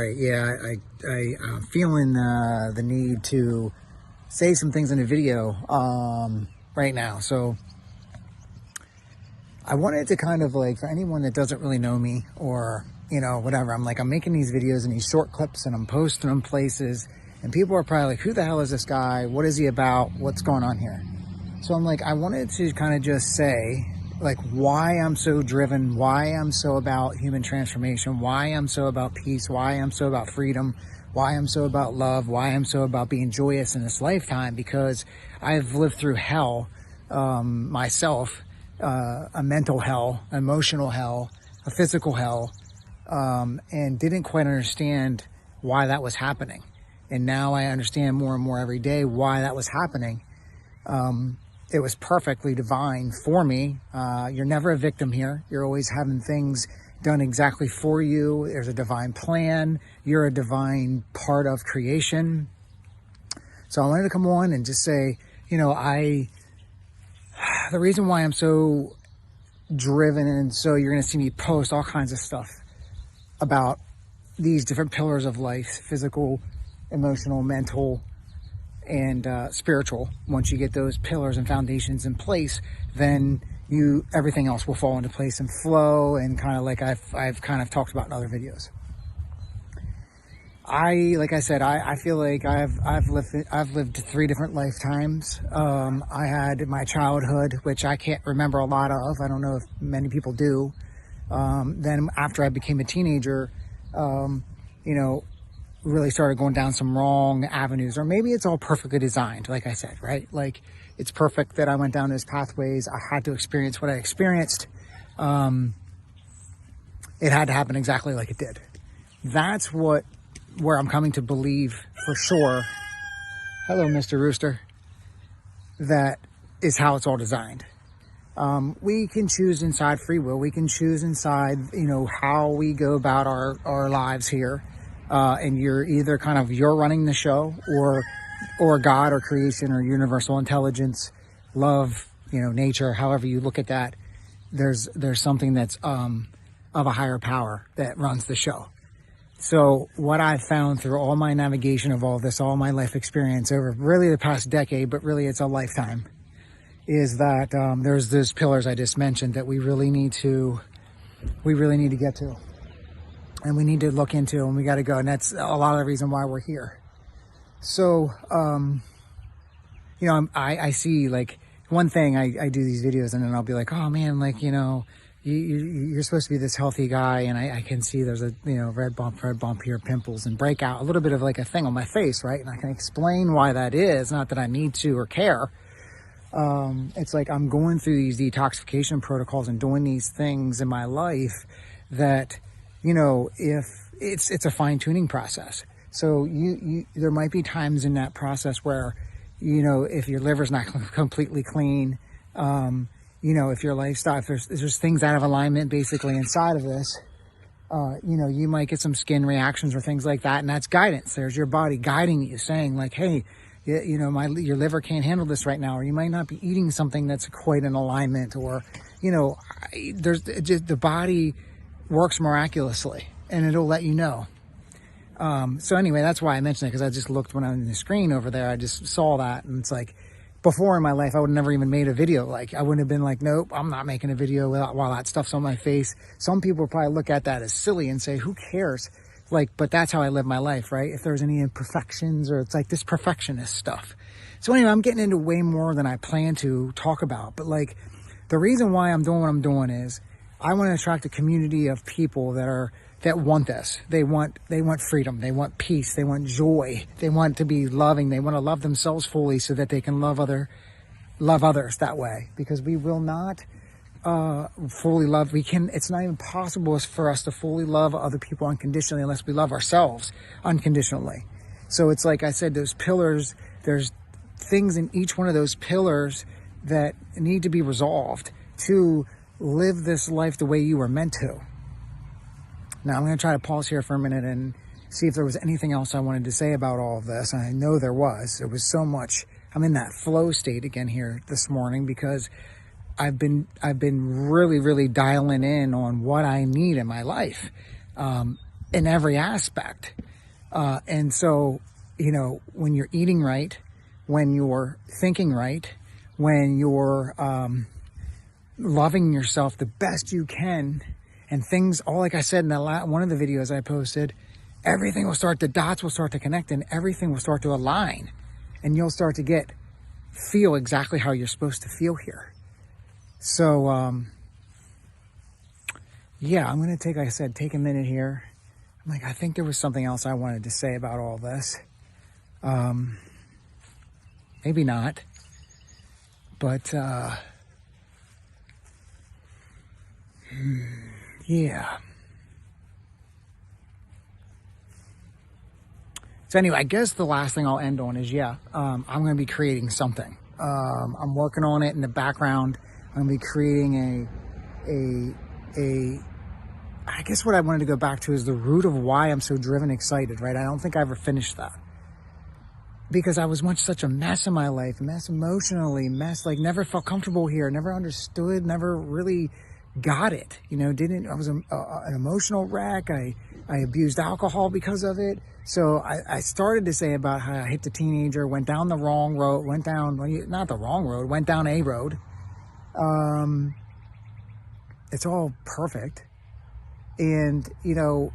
right. Yeah, I'm feeling the need to say some things in a video right now. So I wanted to kind of like, for anyone that doesn't really know me or, you know, whatever, I'm making these videos and these short clips and I'm posting them places and people are probably like, who the hell is this guy? What is he about? What's going on here? So I'm like, I wanted to kind of just say like why I'm so driven, why I'm so about human transformation, why I'm so about peace, why I'm so about freedom, why I'm so about love, why I'm so about being joyous in this lifetime, because I've lived through hell myself, a mental hell, emotional hell, a physical hell, and didn't quite understand why that was happening. And now I understand more and more every day why that was happening. It was perfectly divine for me. You're never a victim here. You're always having things done exactly for you. There's a divine plan. You're a divine part of creation. So I wanted to come on and just say, you know, the reason why I'm so driven, and so you're going to see me post all kinds of stuff about these different pillars of life: physical, emotional, mental, and spiritual. Once you get those pillars and foundations in place, then everything else will fall into place and flow, and kind of like I've kind of talked about in other videos. Like I said, I feel like I've lived 3 different lifetimes. I had my childhood, which I can't remember a lot of. I don't know if many people do. Then after I became a teenager, you know, really started going down some wrong avenues, or maybe it's all perfectly designed, like I said, right? Like, it's perfect that I went down those pathways. I had to experience what I experienced. It had to happen exactly like it did. That's where I'm coming to believe for sure. Hello, Mr. Rooster. That is how it's all designed. We can choose inside free will. We can choose inside, you know, how we go about our lives here. And you're either you're running the show, or God or creation or universal intelligence, love, you know, nature, however you look at that. There's something that's of a higher power that runs the show. So what I've found through all my navigation of all this, all my life experience over really the past decade, but really it's a lifetime, is that there's those pillars I just mentioned that we really need to get to. And we need to look into, and we got to go. And that's a lot of the reason why we're here. So, you know, I see, like, one thing, I do these videos and then I'll be like, oh man, like, you know, you're supposed to be this healthy guy. And I can see there's a, you know, red bump here, pimples and breakout, a little bit of like a thing on my face, right? And I can explain why that is. Not that I need to or care. It's like I'm going through these detoxification protocols and doing these things in my life that, you know, if it's a fine-tuning process. So there might be times in that process where, you know, if your liver's not completely clean, you know, if your lifestyle, if there's things out of alignment basically inside of this, you know, you might get some skin reactions or things like that. And that's guidance. There's your body guiding you, saying like, hey, you know, your liver can't handle this right now, or you might not be eating something that's quite in alignment, or, you know, the body works miraculously and it'll let you know. So anyway, that's why I mentioned it, because I just looked when I was on the screen over there. I just saw that, and it's like, before in my life, I would have never even made a video. Like, I wouldn't have been like, nope, I'm not making a video while that stuff's on my face. Some people probably look at that as silly and say, who cares? Like, but that's how I live my life, right? If there's any imperfections, or it's like this perfectionist stuff. So anyway, I'm getting into way more than I plan to talk about. But like, the reason why I'm doing what I'm doing is I want to attract a community of people that want this. They want freedom. They want peace. They want joy. They want to be loving. They want to love themselves fully so that they can love others that way. Because we will not fully love. It's not even possible for us to fully love other people unconditionally unless we love ourselves unconditionally. So it's like I said, those pillars, there's things in each one of those pillars that need to be resolved to live this life the way you were meant to. Now, I'm going to try to pause here for a minute and see if there was anything else I wanted to say about all of this. And I know there was. There was so much. I'm in that flow state again here this morning because I've been really, really dialing in on what I need in my life. in every aspect. And so, you know, when you're eating right, when you're thinking right, when you're loving yourself the best you can, and things, all like I said in one of the videos I posted, everything will start, the dots will start to connect and everything will start to align, and you'll start to feel exactly how you're supposed to feel here. So, yeah, I'm going to like I said, take a minute here. I'm like, I think there was something else I wanted to say about all this. Maybe not, but, yeah. So anyway, I guess the last thing I'll end on is, I'm going to be creating something. I'm working on it in the background. I'm going to be creating I guess what I wanted to go back to is the root of why I'm so driven, excited, right? I don't think I ever finished that. Because I was once such a mess in my life, emotionally, like never felt comfortable here, never understood, never really got it. You know, I was an emotional wreck. I abused alcohol because of it. So I started to say about how I hit the teenager, went down the wrong road, went down a road. It's all perfect. And, you know,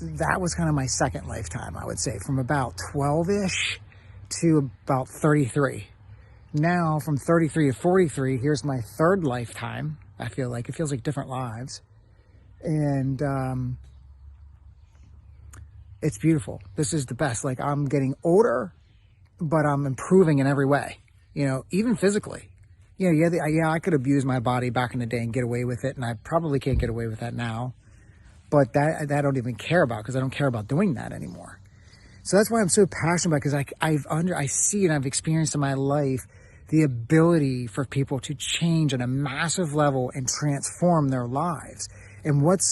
that was kind of my second lifetime, I would say, from about 12-ish to about 33. Now, from 33 to 43, here's my third lifetime. I feel like it feels like different lives. And it's beautiful. This is the best. Like, I'm getting older, but I'm improving in every way, you know, even physically. You know, I could abuse my body back in the day and get away with it, and I probably can't get away with that now. But that I don't even care about, because I don't care about doing that anymore. So that's why I'm so passionate about it, because I see and I've experienced in my life the ability for people to change on a massive level and transform their lives. And what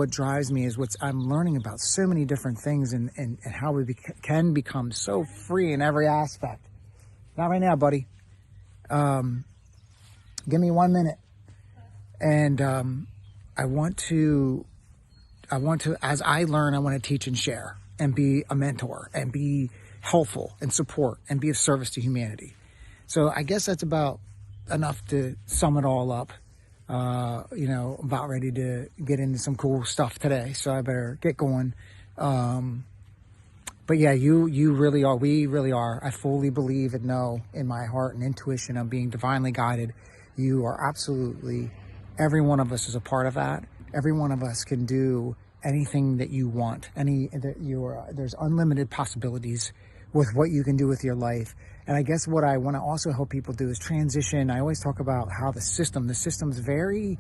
drives me is I'm learning about so many different things and how we can become so free in every aspect. Not right now, buddy. Give me 1 minute. And I want to, as I learn, I want to teach and share and be a mentor and be helpful and support and be of service to humanity. So I guess that's about enough to sum it all up. You know, about ready to get into some cool stuff today, so I better get going. But yeah, you really are, we really are. I fully believe and know in my heart and intuition I'm being divinely guided. You are absolutely, every one of us is a part of that. Every one of us can do anything that you want. There's unlimited possibilities with what you can do with your life. And I guess what I want to also help people do is transition. I always talk about how the system's very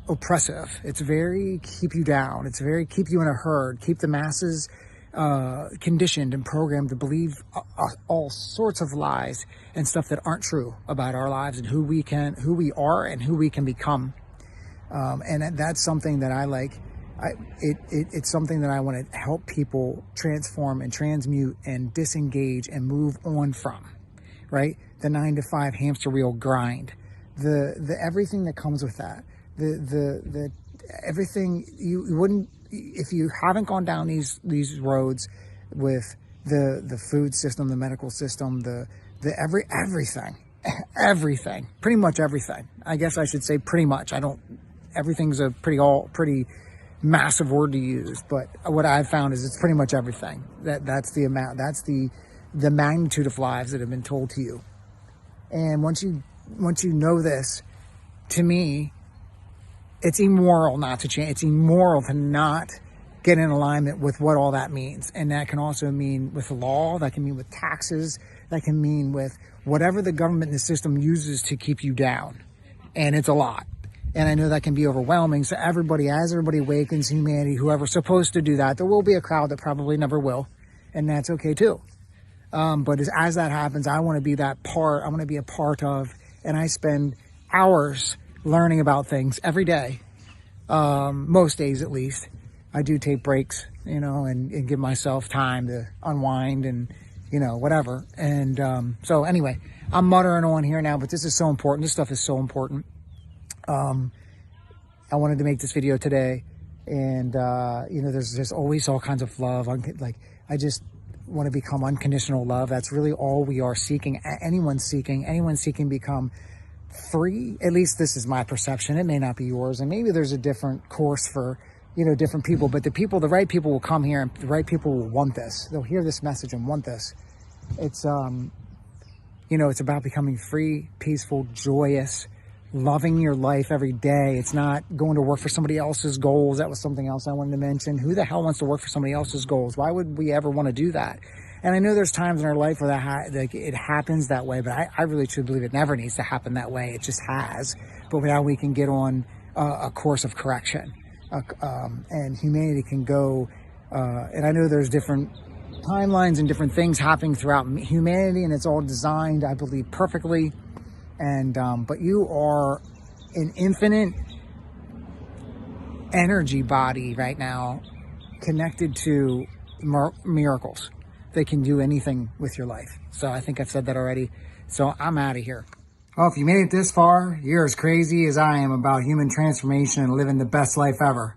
oppressive. It's very keep you down. It's very keep you in a herd, keep the masses conditioned and programmed to believe all sorts of lies and stuff that aren't true about our lives and who we are and who we can become. And that's something that I like. It's something that I want to help people transform and transmute and disengage and move on from, right? The 9-to-5 hamster wheel grind, the everything that comes with that, the everything you wouldn't, if you haven't gone down these roads with the food system, the medical system, everything, pretty much everything. I guess I should say pretty much. Everything's a pretty massive word to use, but what I've found is it's pretty much everything. That's the amount, that's the magnitude of lives that have been told to you. And once you know this, to me, it's immoral not to change. It's immoral to not get in alignment with what all that means. And that can also mean with law, that can mean with taxes, that can mean with whatever the government and the system uses to keep you down. And it's a lot. And I know that can be overwhelming. So as everybody awakens, humanity, whoever's supposed to do that, there will be a crowd that probably never will. And that's okay too. But as that happens, I want to be that part. I want to be a part of, and I spend hours learning about things every day. Most days at least. I do take breaks, you know, and give myself time to unwind and, you know, whatever. And so anyway, I'm muttering on here now, but this is so important. This stuff is so important. I wanted to make this video today And, there's always all kinds of love. Like, I just want to become unconditional love. That's really all we are seeking. Anyone's seeking become free. At least this is my perception. It may not be yours. And maybe there's a different course for, different people, but the right people will come here, and the right people will want this. They'll hear this message and want this. It's, it's about becoming free, peaceful, joyous, loving your life every day. It's not going to work for somebody else's goals. That was something else I wanted to mention. Who the hell wants to work for somebody else's goals? Why would we ever want to do that? And I know there's times in our life where it happens that way, but I really truly believe it never needs to happen that way. It just has. But now we can get on a course of correction, and humanity can go. And I know there's different timelines and different things happening throughout humanity, and it's all designed, I believe, perfectly. And but you are an infinite energy body right now, connected to miracles. They can do anything with your life. So I think I've said that already. So I'm out of here. Well, if you made it this far, you're as crazy as I am about human transformation and living the best life ever.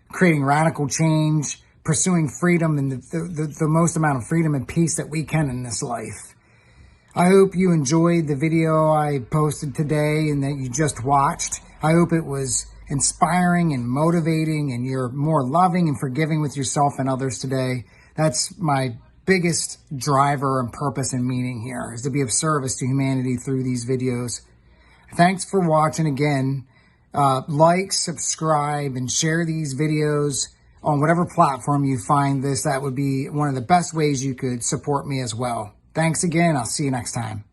Creating radical change, pursuing freedom, and the most amount of freedom and peace that we can in this life. I hope you enjoyed the video I posted today and that you just watched. I hope it was inspiring and motivating, and you're more loving and forgiving with yourself and others today. That's my biggest driver and purpose and meaning here, is to be of service to humanity through these videos. Thanks for watching again. Like, subscribe, and share these videos on whatever platform you find this. That would be one of the best ways you could support me as well. Thanks again. I'll see you next time.